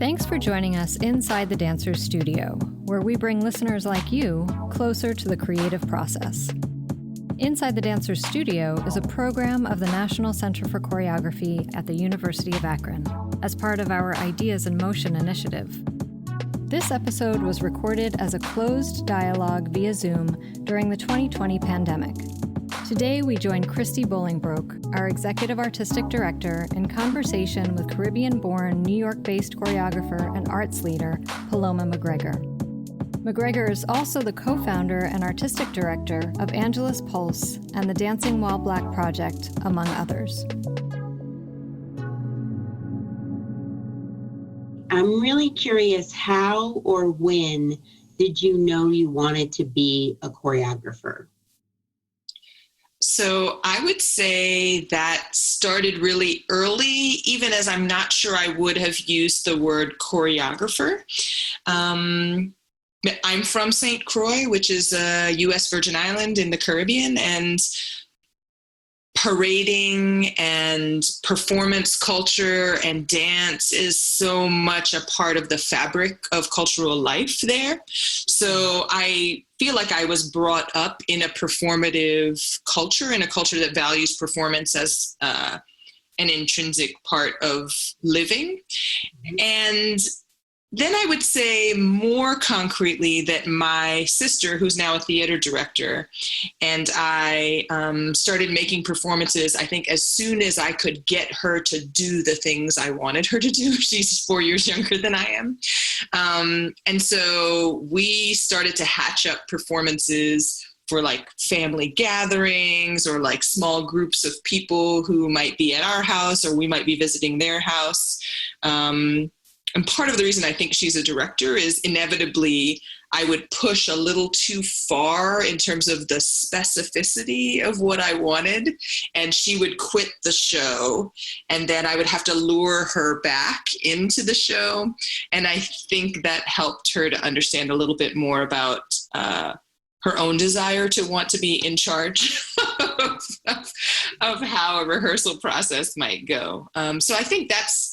Thanks for joining us inside the Dancer's Studio, where we bring listeners like you closer to the creative process. Inside the Dancer's Studio is a program of the National Center for Choreography at the University of Akron as part of our Ideas in Motion initiative. This episode was recorded as a closed dialogue via Zoom during the 2020 pandemic. Today, we join Christy Bolingbroke, our Executive Artistic Director, in conversation with Caribbean-born, New York-based choreographer and arts leader, Paloma McGregor. McGregor is also the co-founder and artistic director of Angelus Pulse and the Dancing While Black project, among others. I'm really curious, how or when did you know you wanted to be a choreographer? So I would say that started really early, even as I'm not sure I would have used the word choreographer. I'm from St. Croix, which is a U.S. Virgin Island in the Caribbean, and parading and performance culture and dance is so much a part of the fabric of cultural life there. So I feel like I was brought up in a performative culture, in a culture that values performance as an intrinsic part of living. And then I would say more concretely that my sister, who's now a theater director, and I started making performances, I think, as soon as I could get her to do the things I wanted her to do. She's 4 years younger than I am. And so we started to hatch up performances for like family gatherings or like small groups of people who might be at our house or we might be visiting their house. And part of the reason I think she's a director is inevitably I would push a little too far in terms of the specificity of what I wanted, and she would quit the show, and then I would have to lure her back into the show. And I think that helped her to understand a little bit more about her own desire to want to be in charge of how a rehearsal process might go. So I think that's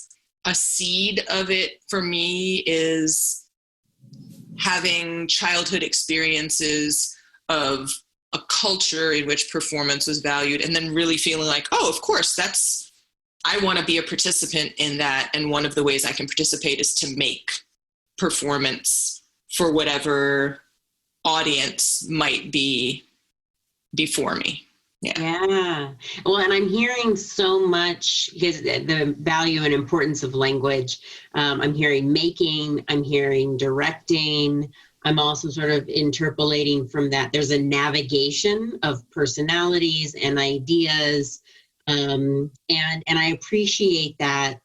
a seed of it for me, is having childhood experiences of a culture in which performance was valued, and then really feeling like, oh, of course, I want to be a participant in that. And one of the ways I can participate is to make performance for whatever audience might be before me. Yeah. Well, and I'm hearing so much, because the value and importance of language. I'm hearing making, I'm hearing directing. I'm also sort of interpolating from that. There's a navigation of personalities and ideas. And I appreciate that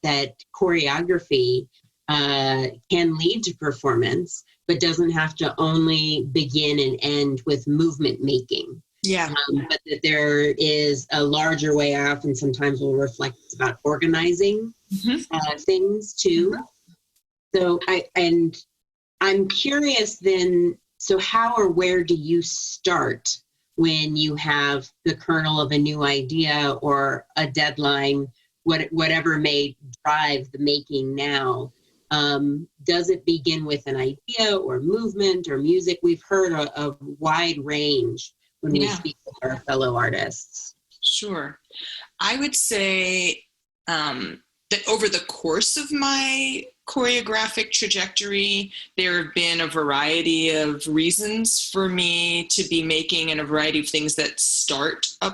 choreography can lead to performance, but doesn't have to only begin and end with movement making. Yeah. But that there is a larger way. I often sometimes will reflect about organizing things too. So I'm curious then, so how or where do you start when you have the kernel of a new idea or a deadline, whatever may drive the making now? Does it begin with an idea or movement or music? We've heard a wide range when we speak with our fellow artists. Sure. I would say that over the course of my choreographic trajectory, there have been a variety of reasons for me to be making, and a variety of things that start a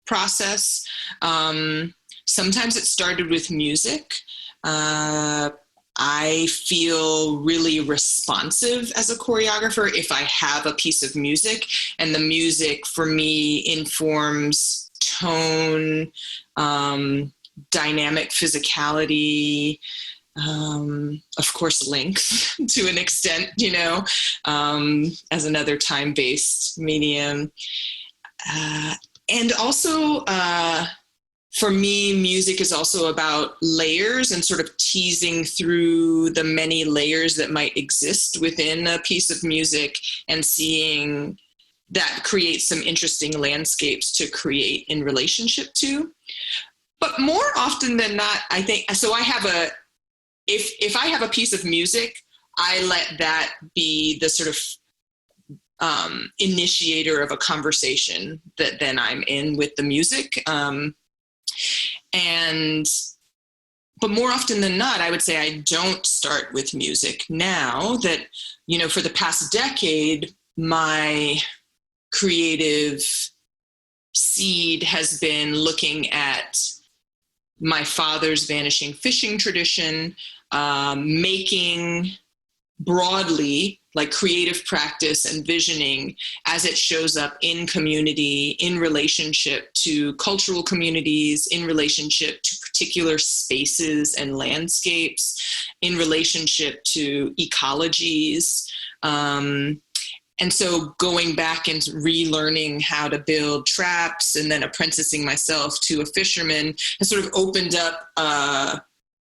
process. Sometimes it started with music. I feel really responsive as a choreographer if I have a piece of music, and the music for me informs tone, dynamic physicality, of course, length to an extent, as another time-based medium. And also, for me, music is also about layers and sort of teasing through the many layers that might exist within a piece of music, and seeing that create some interesting landscapes to create in relationship to. But more often than not, I think, so I have if I have a piece of music, I let that be the sort of initiator of a conversation that then I'm in with the music. But more often than not, I would say I don't start with music now that, for the past decade, my creative seed has been looking at my father's vanishing fishing tradition, making broadly like creative practice and visioning as it shows up in community, in relationship to cultural communities, in relationship to particular spaces and landscapes, in relationship to ecologies. And so going back and relearning how to build traps and then apprenticing myself to a fisherman has sort of opened up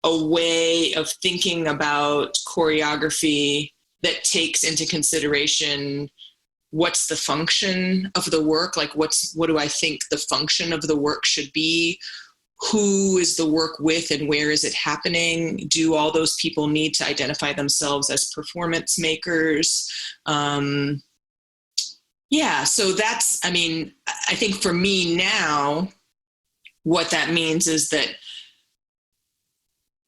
a way of thinking about choreography that takes into consideration what's the function of the work, like what do I think the function of the work should be, who is the work with and where is it happening, do all those people need to identify themselves as performance makers? So that's, I think for me now, what that means is that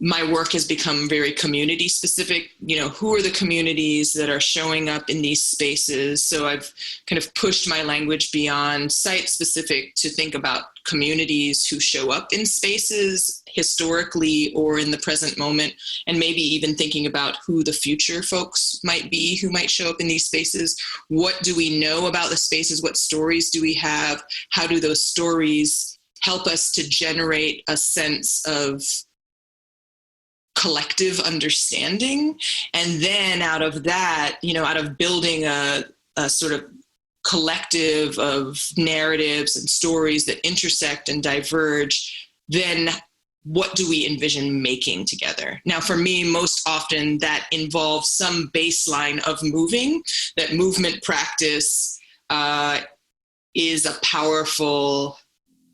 my work has become very community specific. Who are the communities that are showing up in these spaces? So I've kind of pushed my language beyond site specific to think about communities who show up in spaces historically or in the present moment, and maybe even thinking about who the future folks might be who might show up in these spaces. What do we know about the spaces? What stories do we have? How do those stories help us to generate a sense of collective understanding? And then out of that, out of building a sort of collective of narratives and stories that intersect and diverge, then what do we envision making together? Now, for me, most often that involves some baseline of moving. That movement practice is a powerful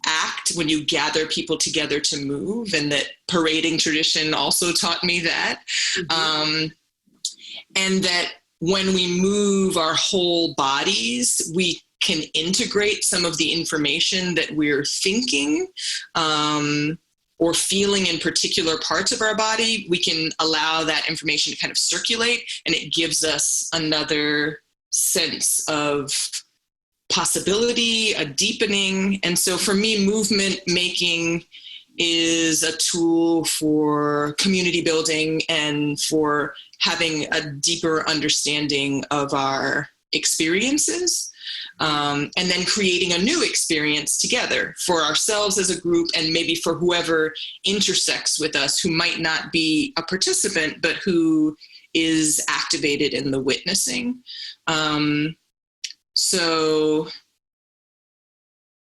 act when you gather people together to move, and that parading tradition also taught me that. Mm-hmm. And that when we move our whole bodies, we can integrate some of the information that we're thinking or feeling in particular parts of our body. We can allow that information to kind of circulate, and it gives us another sense of possibility, a deepening. And so for me, movement making is a tool for community building and for having a deeper understanding of our experiences, and then creating a new experience together for ourselves as a group, and maybe for whoever intersects with us who might not be a participant, but who is activated in the witnessing. So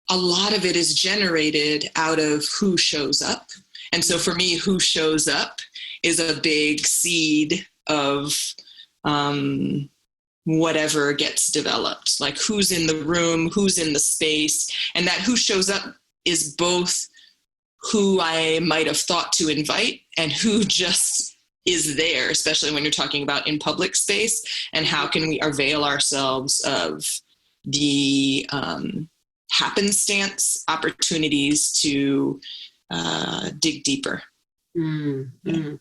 a lot of it is generated out of who shows up. And so for me, who shows up is a big seed of whatever gets developed, like who's in the room, who's in the space. And that who shows up is both who I might have thought to invite and who just is there, especially when you're talking about in public space, and how can we avail ourselves of the happenstance opportunities to dig deeper. Mm-hmm.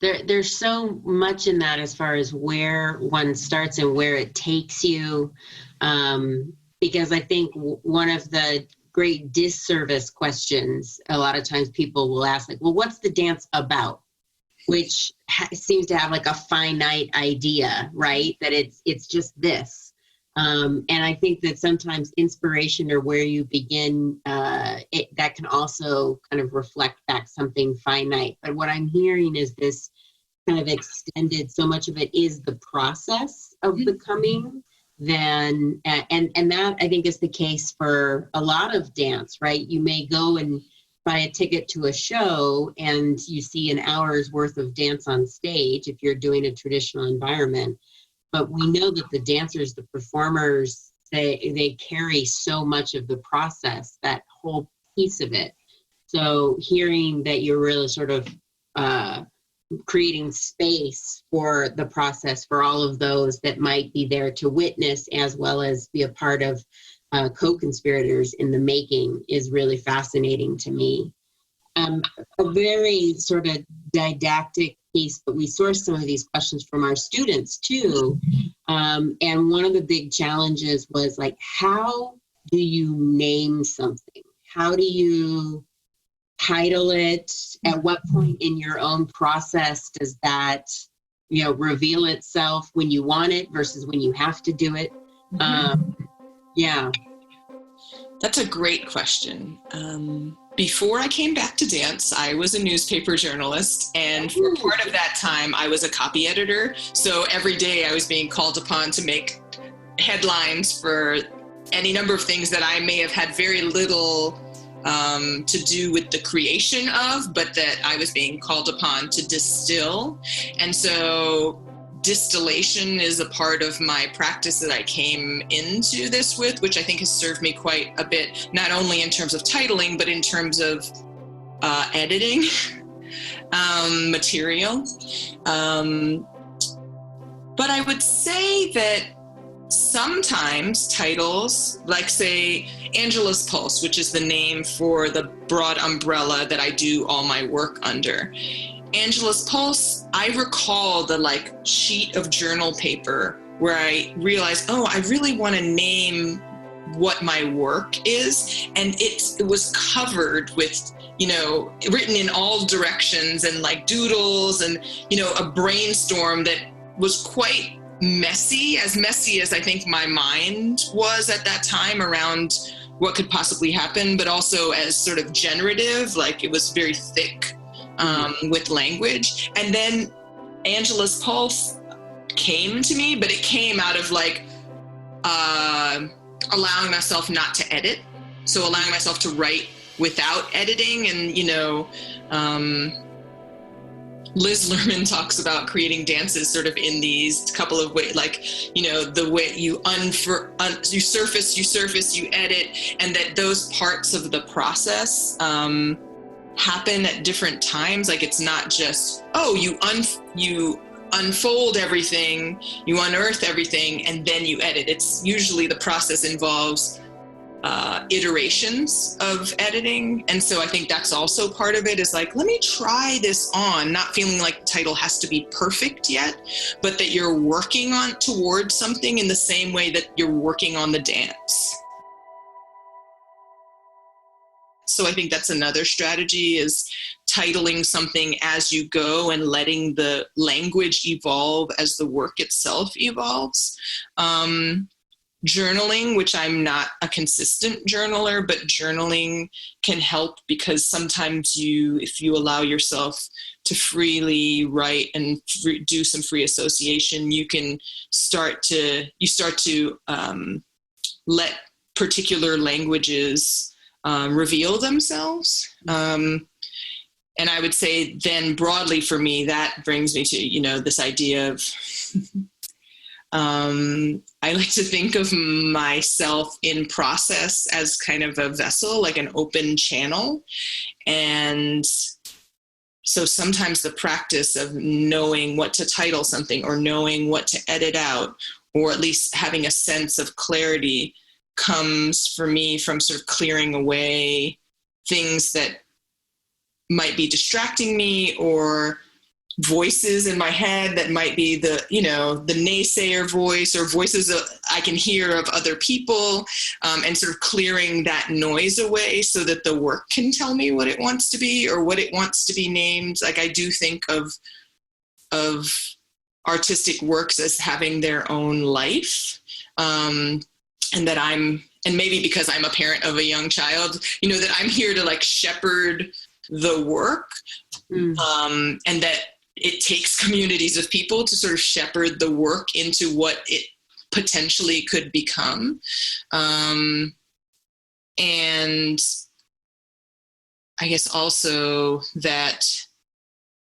There's so much in that as far as where one starts and where it takes you, because I think one of the great disservice questions a lot of times people will ask, like, well, what's the dance about? Which seems to have like a finite idea, right? That it's just this. And I think that sometimes inspiration or where you begin, that can also kind of reflect back something finite. But what I'm hearing is this kind of extended, so much of it is the process of becoming, then, and that I think is the case for a lot of dance, right? You may go and buy a ticket to a show and you see an hour's worth of dance on stage if you're doing a traditional environment. But we know that the dancers, the performers, they carry so much of the process, that whole piece of it. So hearing that you're really sort of creating space for the process for all of those that might be there to witness as well as be a part of co-conspirators in the making is really fascinating to me. A very sort of didactic piece, but we source some of these questions from our students too. And one of the big challenges was like, how do you name something? How do you title it? At what point in your own process does that, reveal itself when you want it versus when you have to do it? Yeah. That's a great question. Before I came back to dance, I was a newspaper journalist, and for part of that time, I was a copy editor. So every day I was being called upon to make headlines for any number of things that I may have had very little to do with the creation of, but that I was being called upon to distill. And so distillation is a part of my practice that I came into this with, which I think has served me quite a bit, not only in terms of titling, but in terms of editing material. But I would say that sometimes titles, like say Angela's Pulse, which is the name for the broad umbrella that I do all my work under. Angela's Pulse, I recall the sheet of journal paper where I realized, I really want to name what my work is. And it was covered with, written in all directions and doodles and, a brainstorm that was quite messy as I think my mind was at that time around what could possibly happen, but also as sort of generative, it was very thick. With language. And then Angela's Pulse came to me, but it came out of allowing myself not to edit. So allowing myself to write without editing. And, Liz Lerman talks about creating dances sort of in these couple of ways, the way you you surface, you edit, and that those parts of the process, happen at different times. It's not just, you unfold everything, you unearth everything, and then you edit. It's usually the process involves iterations of editing. And so I think that's also part of it is let me try this on, not feeling like the title has to be perfect yet, but that you're working on towards something in the same way that you're working on the dance. So I think that's another strategy is titling something as you go and letting the language evolve as the work itself evolves. Journaling, which I'm not a consistent journaler, but journaling can help because sometimes if you allow yourself to freely write and do some free association, you can start to let particular languages reveal themselves. And I would say then broadly for me, that brings me to, this idea of, I like to think of myself in process as kind of a vessel, like an open channel. And so sometimes the practice of knowing what to title something or knowing what to edit out, or at least having a sense of clarity comes for me from sort of clearing away things that might be distracting me or voices in my head that might be the naysayer voice or voices I can hear of other people, and sort of clearing that noise away so that the work can tell me what it wants to be or what it wants to be named. I do think of artistic works as having their own life. And that and maybe because I'm a parent of a young child, that I'm here to shepherd the work, and that it takes communities of people to sort of shepherd the work into what it potentially could become. And I guess also that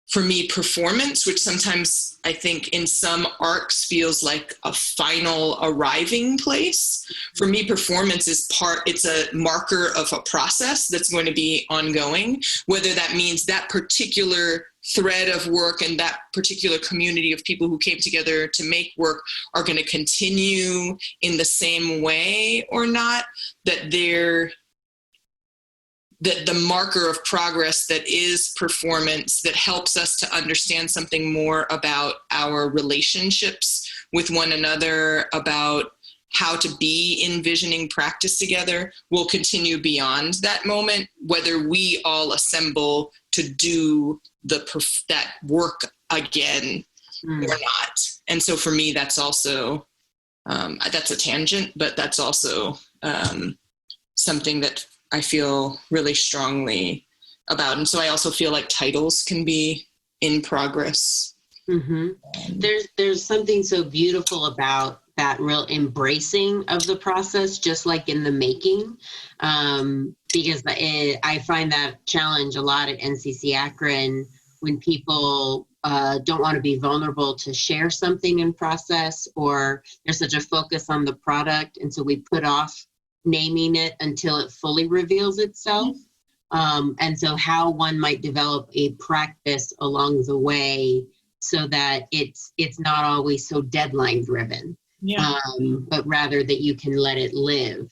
for me, performance, which sometimes I think in some arcs feels like a final arriving place. For me, performance is it's a marker of a process that's going to be ongoing, whether that means that particular thread of work and that particular community of people who came together to make work are going to continue in the same way or not, that the marker of progress that is performance, that helps us to understand something more about our relationships with one another, about how to be envisioning practice together, will continue beyond that moment, whether we all assemble to do that work again or not. And so for me, that's also, that's a tangent, but that's also something that I feel really strongly about. And so I also feel like titles can be in progress. Mm-hmm. There's something so beautiful about that real embracing of the process, just like in the making, because I find that challenge a lot at NCCAkron when people don't want to be vulnerable to share something in process, or there's such a focus on the product, and so we put off naming it until it fully reveals itself. And so how one might develop a practice along the way so that it's not always so deadline driven, but rather that you can let it live.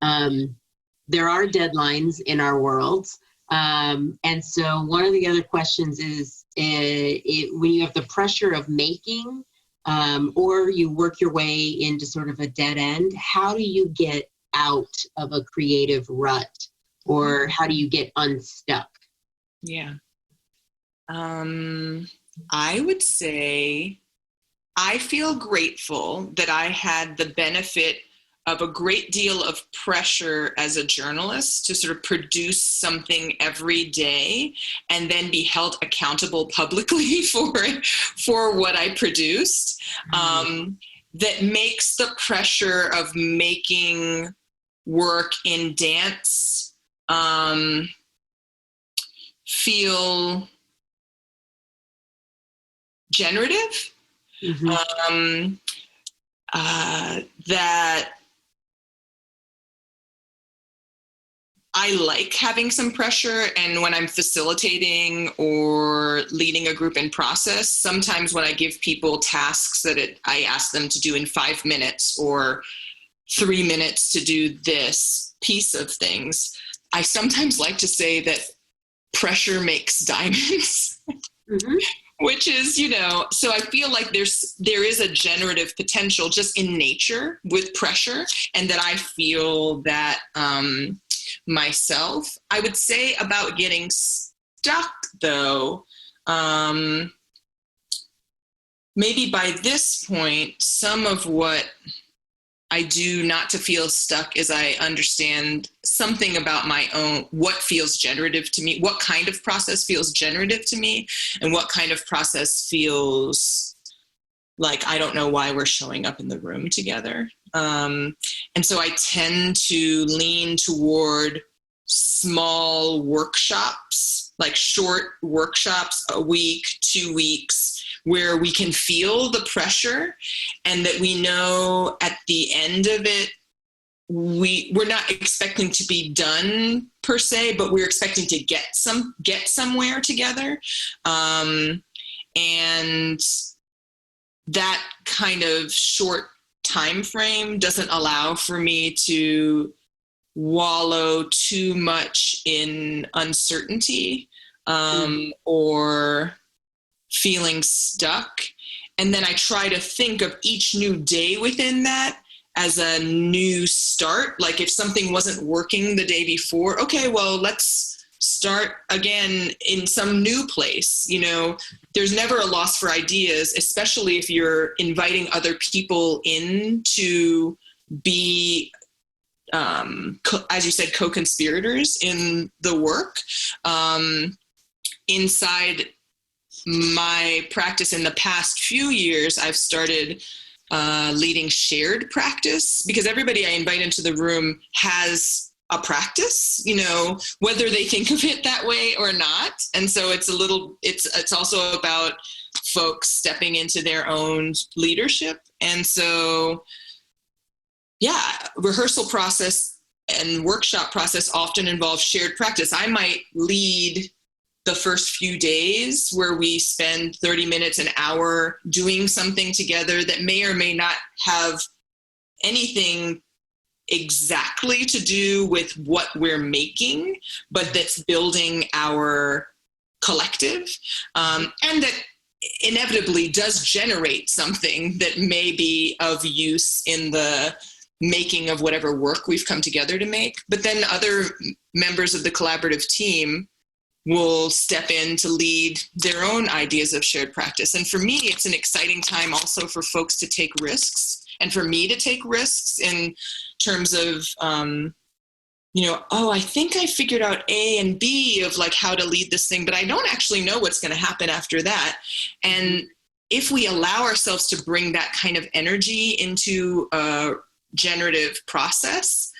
There are deadlines in our worlds. And so one of the other questions is when you have the pressure of making, or you work your way into sort of a dead end, how do you get out of a creative rut, or how do you get unstuck? Yeah. I would say I feel grateful that I had the benefit of a great deal of pressure as a journalist to sort of produce something every day and then be held accountable publicly for what I produced. That makes the pressure of making work in dance feel generative. That I like having some pressure, and when I'm facilitating or leading a group in process, sometimes when I give people tasks that I ask them to do in 5 minutes or 3 minutes to do this piece of things, I sometimes like to say that pressure makes diamonds. Which is, so I feel like there is a generative potential just in nature with pressure, and that I feel that myself. I would say about getting stuck, though, maybe by this point, some of what I do not to feel stuck is I understand something about my own, what feels generative to me, what kind of process feels generative to me, and what kind of process feels like I don't know why we're showing up in the room together. And so I tend to lean toward small workshops, like short workshops, a week, 2 weeks, where we can feel the pressure, and that we know at the end of it, we're not expecting to be done per se, but we're expecting to get somewhere together. And that kind of short time frame doesn't allow for me to wallow too much in uncertainty or feeling stuck. And then I try to think of each new day within that as a new start. Like if something wasn't working the day before, okay, well, let's start again in some new place. There's never a loss for ideas, especially if you're inviting other people in to be, as you said, co-conspirators in the work. Inside my practice in the past few years, I've started leading shared practice, because everybody I invite into the room has a practice, whether they think of it that way or not. And so it's also about folks stepping into their own leadership. And so, rehearsal process and workshop process often involve shared practice. I might lead the first few days where we spend 30 minutes, an hour doing something together that may or may not have anything exactly to do with what we're making, but that's building our collective, and that inevitably does generate something that may be of use in the making of whatever work we've come together to make. But then other members of the collaborative team will step in to lead their own ideas of shared practice. And for me, it's an exciting time also for folks to take risks, and for me to take risks in terms of, I think I figured out A and B of like how to lead this thing, but I don't actually know what's going to happen after that. And if we allow ourselves to bring that kind of energy into a generative process,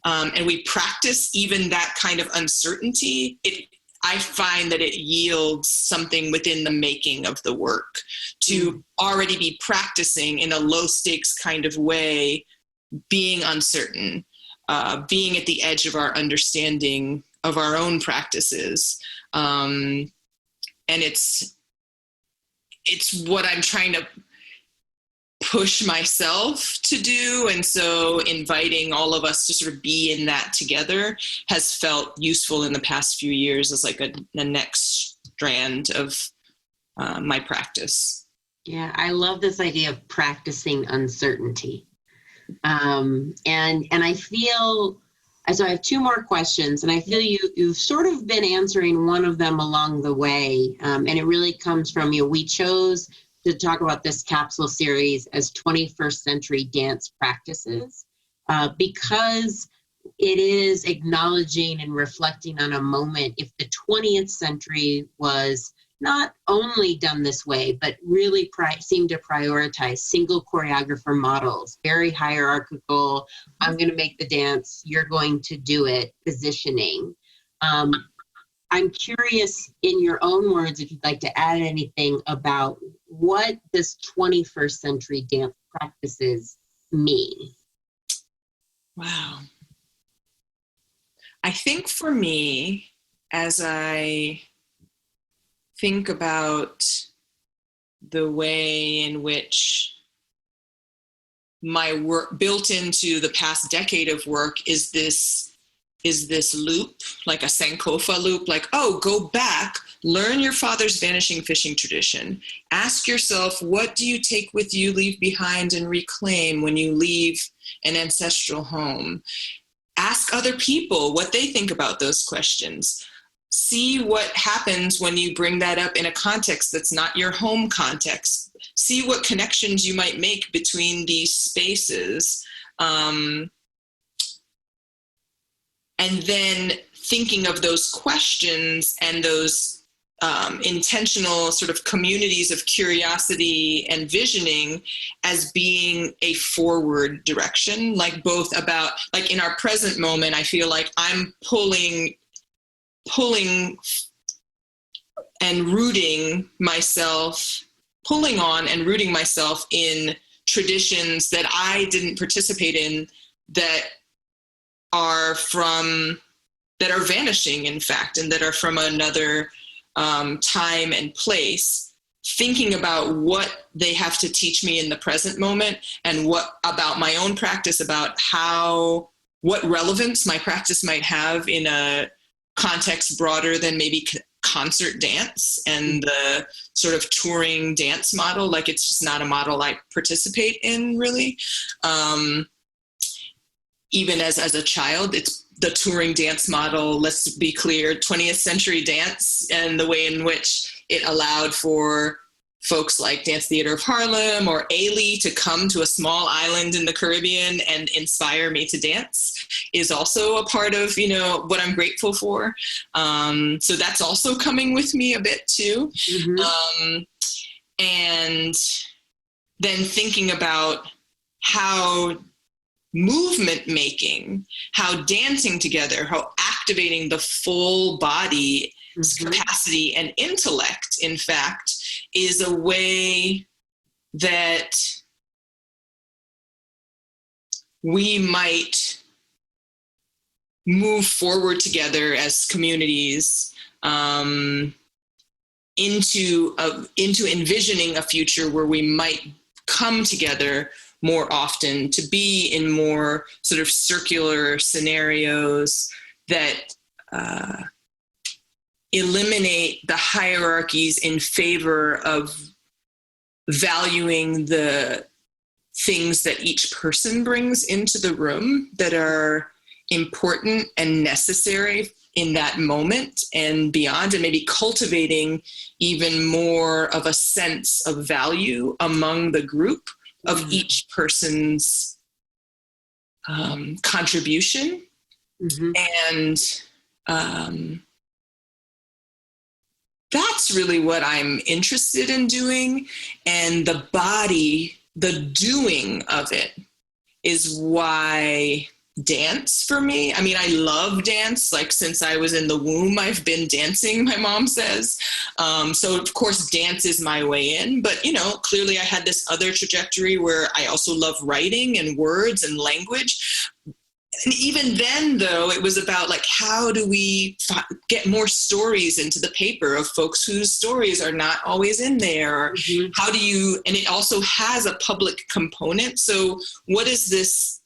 and we practice even that kind of uncertainty, I find that it yields something within the making of the work to already be practicing in a low stakes kind of way, being uncertain, being at the edge of our understanding of our own practices. And it's what I'm trying to push myself to do. And so inviting all of us to sort of be in that together has felt useful in the past few years as like a next strand of my practice. Yeah, I love this idea of practicing uncertainty. And I feel, so I have two more questions, and I feel you've sort of been answering one of them along the way. And it really comes from you. We chose to talk about this capsule series as 21st century dance practices, because it is acknowledging and reflecting on a moment. If the 20th century was not only done this way, but really seemed to prioritize single choreographer models, very hierarchical, I'm going to make the dance, you're going to do it, positioning. I'm curious, in your own words, if you'd like to add anything about what this 21st century dance practices mean. Wow. I think for me, as I think about the way in which my work built into the past decade of work is this loop, like a Sankofa loop, like, oh, go back, learn your father's vanishing fishing tradition. Ask yourself, what do you take with you, leave behind, and reclaim when you leave an ancestral home? Ask other people what they think about those questions. See what happens when you bring that up in a context that's not your home context. See what connections you might make between these spaces. And then thinking of those questions and those intentional sort of communities of curiosity and visioning as being a forward direction, like both about, like in our present moment, I feel like I'm pulling and rooting myself, pulling on and rooting myself in traditions that I didn't participate in that are vanishing, in fact, and that are from another time and place, thinking about what they have to teach me in the present moment and what about my own practice, about what relevance my practice might have in a context broader than maybe concert dance and the sort of touring dance model. Like, it's just not a model I participate in, really. Even as a child, it's the touring dance model, let's be clear, 20th century dance, and the way in which it allowed for folks like Dance Theater of Harlem or Ailey to come to a small island in the Caribbean and inspire me to dance is also a part of, what I'm grateful for. So that's also coming with me a bit too. Mm-hmm. And then thinking about how movement making, how dancing together, how activating the full body capacity and intellect, in fact, is a way that we might move forward together as communities into envisioning a future where we might come together more often, to be in more sort of circular scenarios that eliminate the hierarchies in favor of valuing the things that each person brings into the room that are important and necessary in that moment and beyond, and maybe cultivating even more of a sense of value among the group of each person's contribution. And that's really what I'm interested in doing. And the body, the doing of it, is why dance for me. I mean, I love dance. Like since I was in the womb, I've been dancing, my mom says. So of course, dance is my way in. But, you know, clearly I had this other trajectory where I also love writing and words and language. And even then, though, it was about like, how do we get more stories into the paper of folks whose stories are not always in there? How do you, and it also has a public component. So what is this,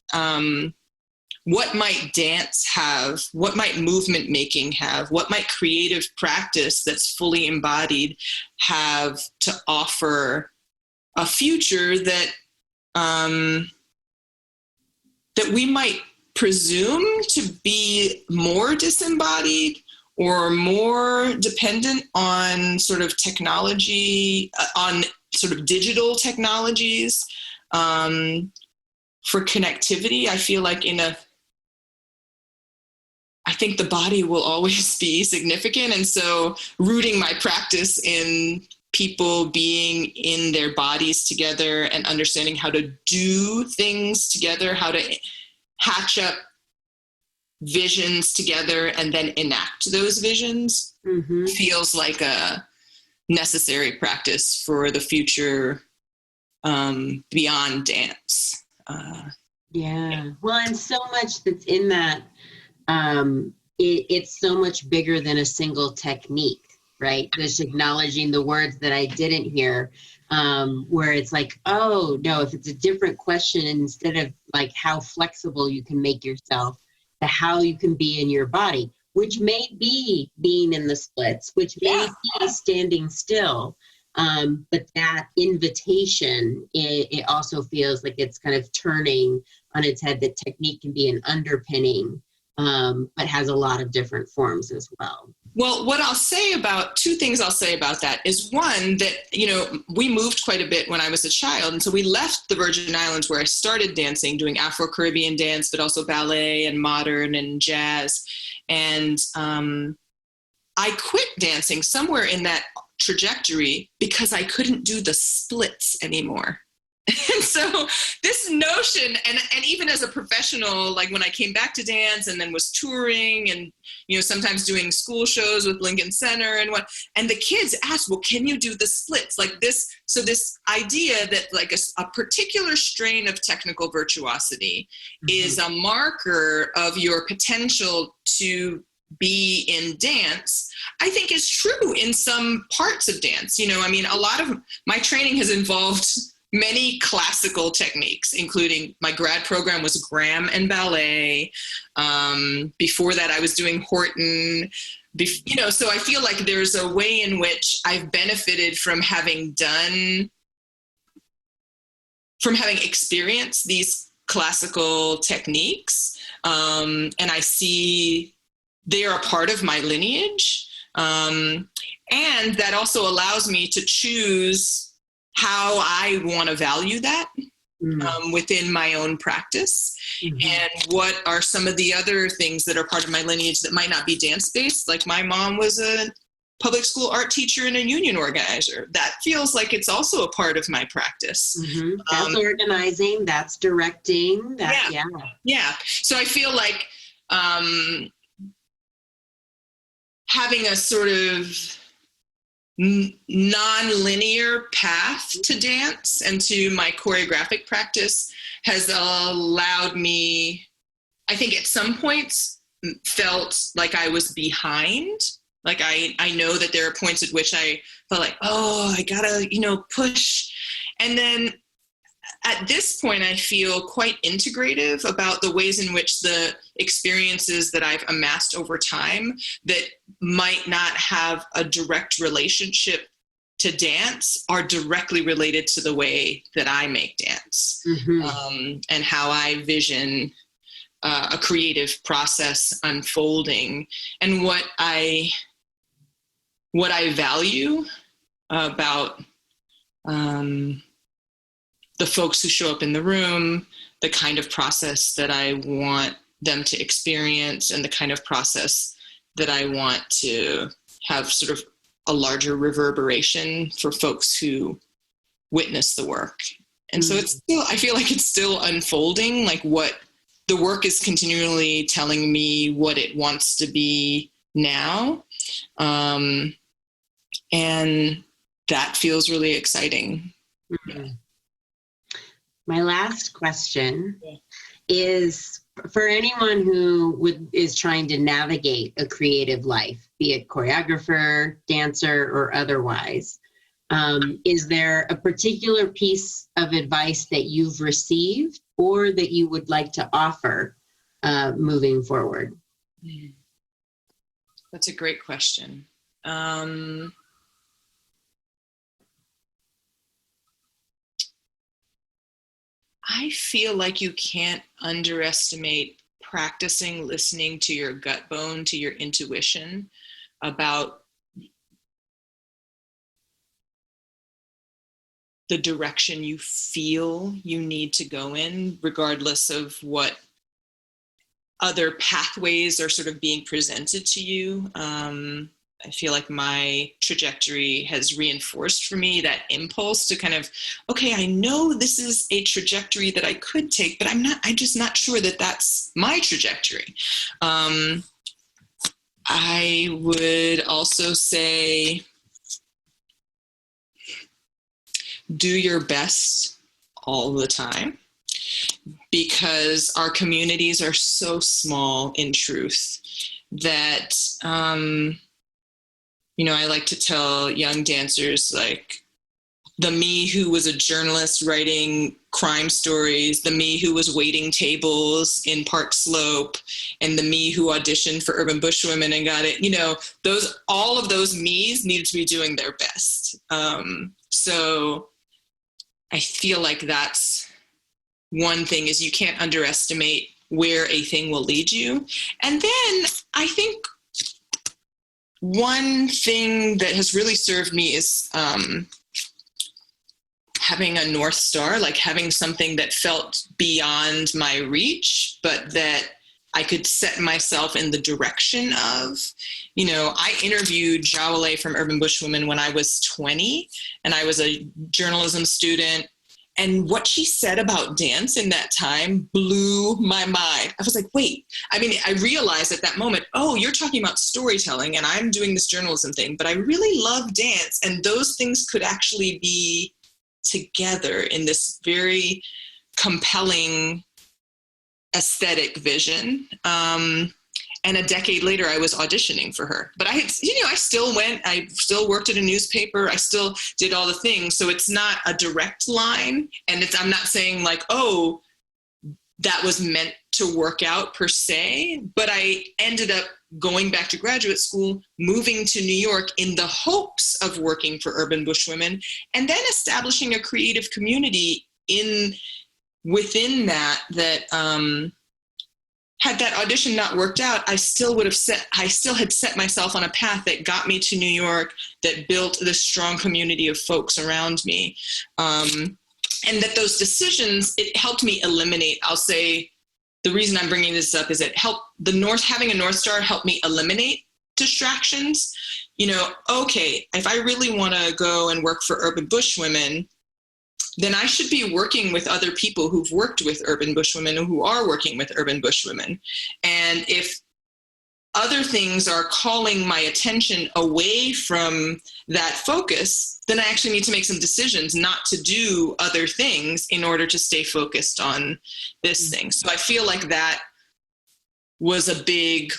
what might dance have? What might movement making have? What might creative practice that's fully embodied have to offer a future that, that we might presume to be more disembodied or more dependent on sort of technology, on sort of digital technologies for connectivity? I feel like I think the body will always be significant. And so rooting my practice in people being in their bodies together and understanding how to do things together, how to hatch up visions together and then enact those visions feels like a necessary practice for the future beyond dance. Well, and so much that's in that, it's so much bigger than a single technique, right? Just acknowledging the words that I didn't hear, where it's like, oh no, if it's a different question, instead of like how flexible you can make yourself, to how you can be in your body, which may be being in the splits, which may be standing still. But that invitation, it also feels like it's kind of turning on its head, that technique can be an underpinning, but has a lot of different forms as well. Well, two things I'll say about that is, one, that, you know, we moved quite a bit when I was a child. And so we left the Virgin Islands where I started dancing, doing Afro-Caribbean dance, but also ballet and modern and jazz. And I quit dancing somewhere in that trajectory because I couldn't do the splits anymore. And so this notion, and even as a professional, like when I came back to dance and then was touring and, you know, sometimes doing school shows with Lincoln Center and the kids asked, well, can you do the splits like this? So this idea that like a particular strain of technical virtuosity is a marker of your potential to be in dance, I think is true in some parts of dance. You know, I mean, a lot of my training has involved many classical techniques, including my grad program was Graham and ballet. Before that, I was doing Horton. You know, so I feel like there's a way in which I've benefited from having experienced these classical techniques. And I see they are a part of my lineage. And that also allows me to choose how I want to value that within my own practice. And what are some of the other things that are part of my lineage that might not be dance-based? Like my mom was a public school art teacher and a union organizer. That feels like it's also a part of my practice. That's organizing, that's directing. Yeah. So I feel like having a sort of non-linear path to dance and to my choreographic practice has allowed me, I think at some points felt like I was behind Like I know that there are points at which I felt like, oh, I gotta, push. And then at this point, I feel quite integrative about the ways in which the experiences that I've amassed over time that might not have a direct relationship to dance are directly related to the way that I make dance, and how I vision a creative process unfolding, and what I value about the folks who show up in the room, the kind of process that I want them to experience, and the kind of process that I want to have sort of a larger reverberation for folks who witness the work. And so I feel like it's still unfolding, like what the work is continually telling me what it wants to be now. And that feels really exciting. Mm-hmm. My last question is for anyone who is trying to navigate a creative life, be it choreographer, dancer, or otherwise. Is there a particular piece of advice that you've received or that you would like to offer moving forward? That's a great question. I feel like you can't underestimate practicing listening to your gut bone, to your intuition about the direction you feel you need to go in, regardless of what other pathways are sort of being presented to you. I feel like my trajectory has reinforced for me that impulse to kind of, okay, I know this is a trajectory that I could take, but I'm just not sure that that's my trajectory. I would also say, do your best all the time, because our communities are so small in truth that, I like to tell young dancers, like, the me who was a journalist writing crime stories, the me who was waiting tables in Park Slope, and the me who auditioned for Urban Bushwomen and got it, all of those me's needed to be doing their best. So I feel like that's one thing, is you can't underestimate where a thing will lead you. And then I think one thing that has really served me is having a North Star, like having something that felt beyond my reach, but that I could set myself in the direction of. I interviewed Jawale from Urban Bushwomen when I was 20, and I was a journalism student. And what she said about dance in that time blew my mind. I was like, wait, I realized at that moment, oh, you're talking about storytelling and I'm doing this journalism thing, but I really love dance. And those things could actually be together in this very compelling aesthetic vision. And a decade later, I was auditioning for her. But I still went, I still worked at a newspaper, I still did all the things. So it's not a direct line. And I'm not saying like, oh, that was meant to work out per se. But I ended up going back to graduate school, moving to New York in the hopes of working for Urban Bushwomen, and then establishing a creative community within that had that audition not worked out, I still had set myself on a path that got me to New York, that built this strong community of folks around me. And that those decisions, it helped me eliminate, I'll say, the reason I'm bringing this up is having a North Star helped me eliminate distractions. Okay, if I really want to go and work for Urban Bushwomen, then I should be working with other people who've worked with Urban Bushwomen and who are working with Urban Bushwomen. And if other things are calling my attention away from that focus, then I actually need to make some decisions not to do other things in order to stay focused on this thing. So I feel like that was a big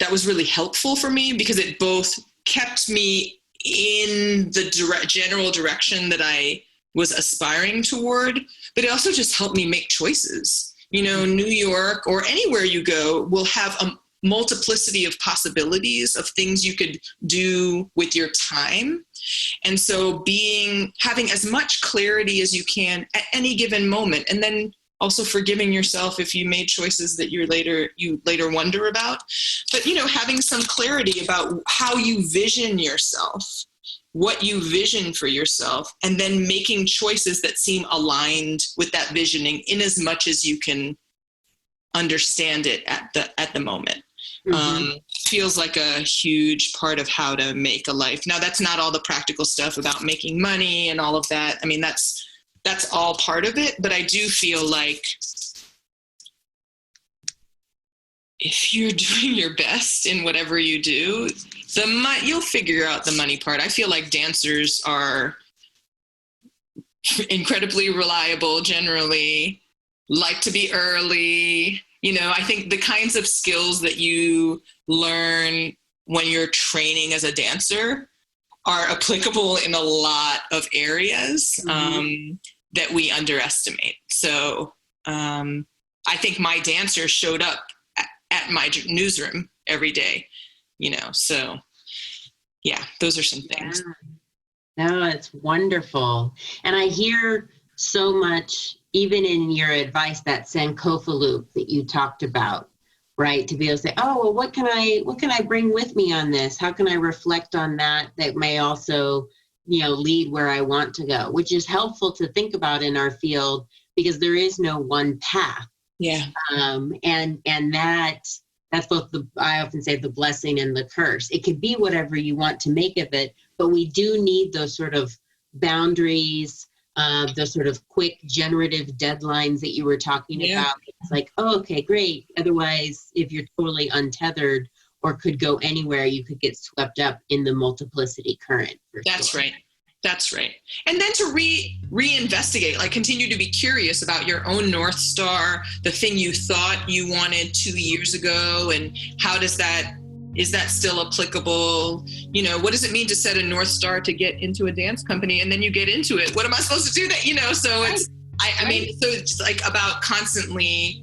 that was really helpful for me, because it both kept me in the general direction that I was aspiring toward, but it also just helped me make choices. New York or anywhere you go will have a multiplicity of possibilities of things you could do with your time. And so having as much clarity as you can at any given moment, and then also forgiving yourself if you made choices that you later wonder about. But, having some clarity about how you vision yourself, what you vision for yourself, and then making choices that seem aligned with that visioning in as much as you can understand it at the moment. Feels like a huge part of how to make a life. Now, that's not all the practical stuff about making money and all of that. I mean, that's all part of it, but I do feel like if you're doing your best in whatever you do, you'll figure out the money part. I feel like dancers are incredibly reliable, generally, like to be early. I think the kinds of skills that you learn when you're training as a dancer are applicable in a lot of areas that we underestimate. So I think my dancers showed up at my newsroom every day, so yeah, those are some things. Yeah. No, it's wonderful. And I hear so much, even in your advice, that Sankofa loop that you talked about, right? To be able to say, oh, well, what can I bring with me on this? How can I reflect on that may also, lead where I want to go, which is helpful to think about in our field, because there is no one path. Yeah. And that's both I often say the blessing and the curse. It could be whatever you want to make of it, but we do need those sort of boundaries, those sort of quick generative deadlines that you were talking about. It's like, oh, okay, great. Otherwise, if you're totally untethered or could go anywhere, you could get swept up in the multiplicity current. That's right. That's right. And then to reinvestigate, like continue to be curious about your own North Star, the thing you thought you wanted 2 years ago, and is that still applicable? What does it mean to set a North Star to get into a dance company, and then you get into it? What am I supposed to do that? So it's, so it's like about constantly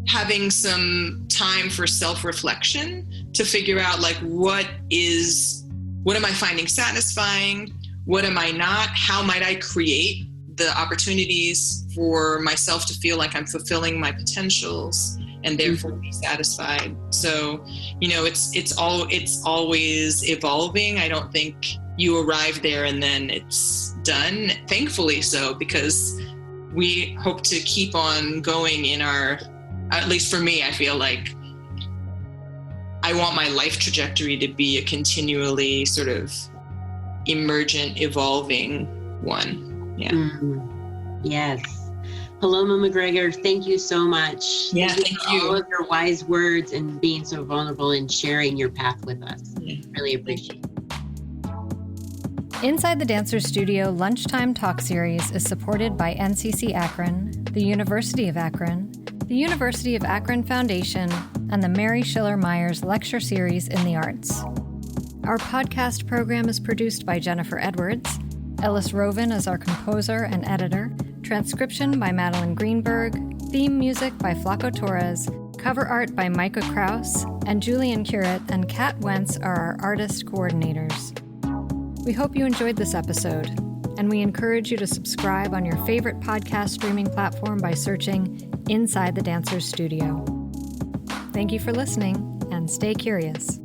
having some time for self-reflection to figure out like, what am I finding satisfying? What am I not? How might I create the opportunities for myself to feel like I'm fulfilling my potentials and therefore be satisfied? So, it's always evolving. I don't think you arrive there and then it's done. Thankfully so, because we hope to keep on going in at least for me, I feel like I want my life trajectory to be a continually sort of emergent, evolving one. Yeah. Yes. Paloma McGregor, thank you so much. Yeah, thank you. All of your wise words and being so vulnerable and sharing your path with us. Really appreciate it. Inside the Dancers Studio Lunchtime Talk Series is supported by NCCAkron, the University of Akron, the University of Akron Foundation, and the Mary Schiller Myers Lecture Series in the Arts. Our podcast program is produced by Jennifer Edwards. Ellis Roven is our composer and editor. Transcription by Madeline Greenberg. Theme music by Flaco Torres. Cover art by Micah Krause. And Julian Curett and Kat Wentz are our artist coordinators. We hope you enjoyed this episode, and we encourage you to subscribe on your favorite podcast streaming platform by searching Inside the Dancers Studio. Thank you for listening, and stay curious.